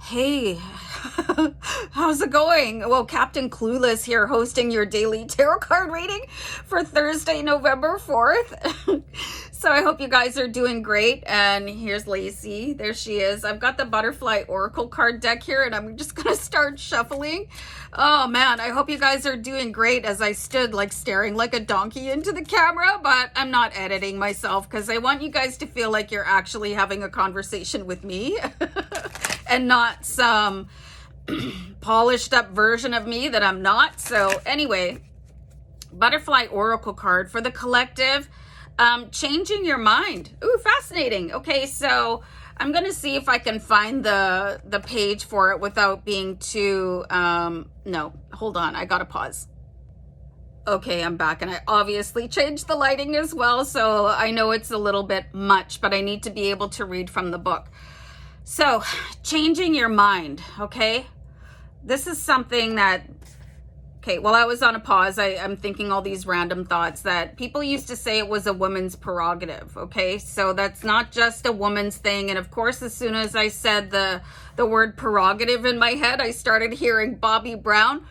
Hey, how's it going? Well, Captain Clueless here hosting your daily tarot card reading for Thursday, November 4th. So I hope you guys are doing great. And here's Lacey. There she is. I've got the Butterfly Oracle card deck here and I'm just going to start shuffling. Oh man, I hope you guys are doing great as I stood like staring like a donkey into the camera, but I'm not editing myself because I want you guys to feel like you're actually having a conversation with me. And not some polished up version of me that I'm not. So anyway, Butterfly Oracle card for the collective, changing your mind. Ooh, fascinating. Okay, so I'm going to see if I can find the page for it without being too, no, hold on. I got to pause. Okay, I'm back and I obviously changed the lighting as well. So I know it's a little bit much, but I need to be able to read from the book. So, changing your mind, okay? This is something that, okay, while I was on a pause, I'm thinking all these random thoughts that people used to say it was a woman's prerogative, okay? So that's not just a woman's thing. And of course, as soon as I said the word prerogative in my head, I started hearing Bobby Brown.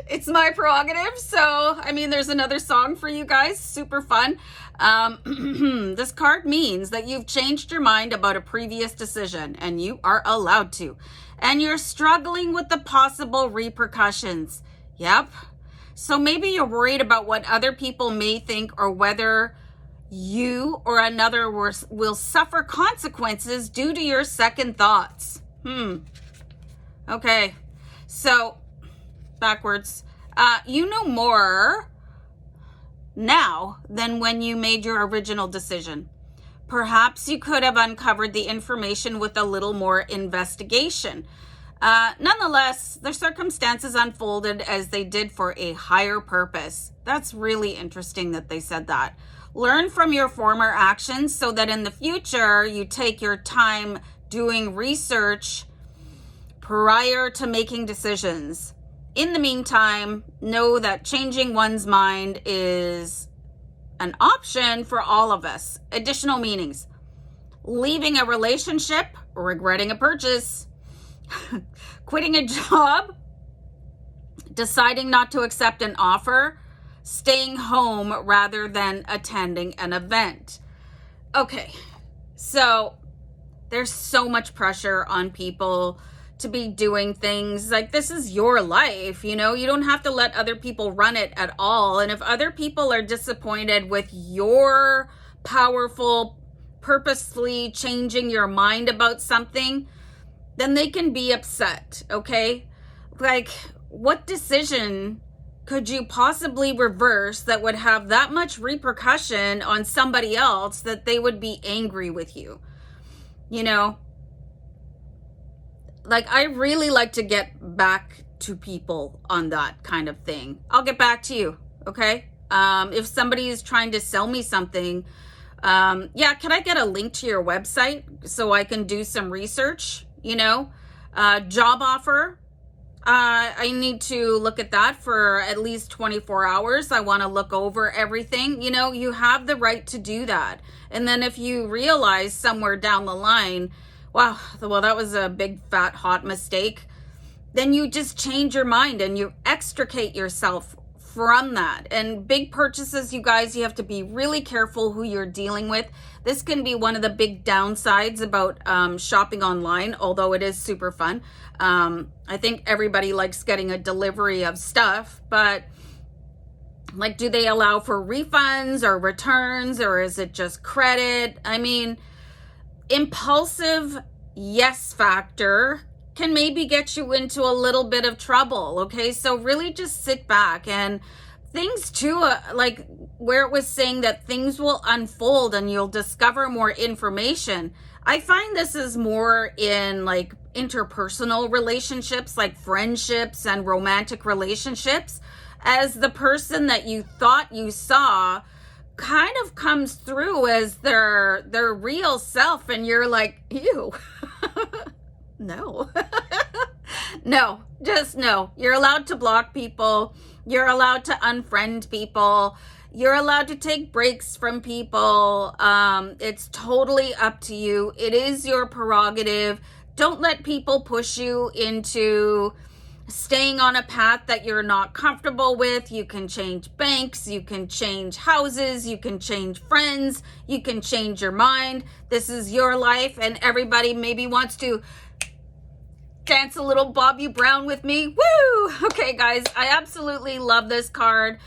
It's my prerogative. So, I mean, there's another song for you guys. Super fun. This card means that you've changed your mind about a previous decision and you are allowed to. And you're struggling with the possible repercussions. Yep. So maybe you're worried about what other people may think or whether you or another will suffer consequences due to your second thoughts. Okay. So backwards. You know more now than when you made your original decision. Perhaps you could have uncovered the information with a little more investigation. Nonetheless, the circumstances unfolded as they did for a higher purpose. That's really interesting that they said that. Learn from your former actions so that in the future you take your time doing research prior to making decisions. In the meantime, know that changing one's mind is an option for all of us. Additional meanings: leaving a relationship, regretting a purchase, quitting a job, deciding not to accept an offer, staying home rather than attending an event. Okay, so there's so much pressure on people to be doing things like this is your life, you know, you don't have to let other people run it at all. And if other people are disappointed with your powerful, purposefully changing your mind about something, then they can be upset, okay? Like, what decision could you possibly reverse that would have that much repercussion on somebody else that they would be angry with you? You know? Like, I really like to get back to people on that kind of thing. I'll get back to you, okay? If somebody is trying to sell me something, yeah, can I get a link to your website so I can do some research, you know? Job offer, I need to look at that for at least 24 hours. I want to look over everything. You know, you have the right to do that. And then if you realize somewhere down the line, wow, well, that was a big, fat, hot mistake, then you just change your mind and you extricate yourself from that. And big purchases, you guys, you have to be really careful who you're dealing with. This can be one of the big downsides about shopping online, although it is super fun. I think everybody likes getting a delivery of stuff, but like, do they allow for refunds or returns, or is it just credit? I mean, impulsive yes factor can maybe get you into a little bit of trouble, okay? So really just sit back. And things too, like where it was saying that things will unfold and you'll discover more information. I find this is more in like interpersonal relationships, like friendships and romantic relationships, as the person that you thought you saw kind of comes through as their real self, and you're like, ew. No. No, just no. You're allowed to block people. You're allowed to unfriend people. You're allowed to take breaks from people. It's totally up to you. It is your prerogative. Don't let people push you into staying on a path that you're not comfortable with. You can change banks, you can change houses, you can change friends, you can change your mind. This is your life, and everybody maybe wants to dance a little Bobby Brown with me. Woo! Okay, guys, I absolutely love this card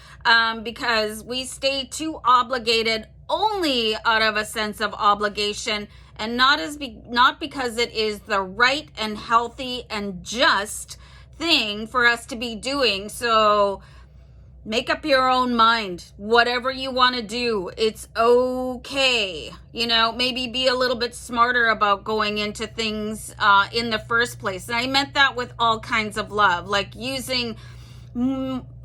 because we stay too obligated only out of a sense of obligation, and not because it is the right and healthy and just thing for us to be doing. So make up your own mind. Whatever you want to do, it's okay. You know, maybe be a little bit smarter about going into things in the first place. And I meant that with all kinds of love, like using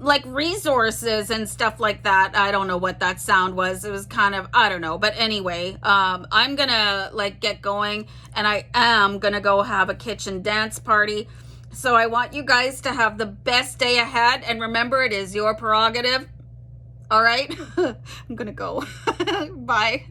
like resources and stuff like that. I don't know what that sound was. It was kind of, I don't know. But anyway, I'm gonna like get going, and I am gonna go have a kitchen dance party. So I want you guys to have the best day ahead. And remember, it is your prerogative. All right? I'm going to go. Bye.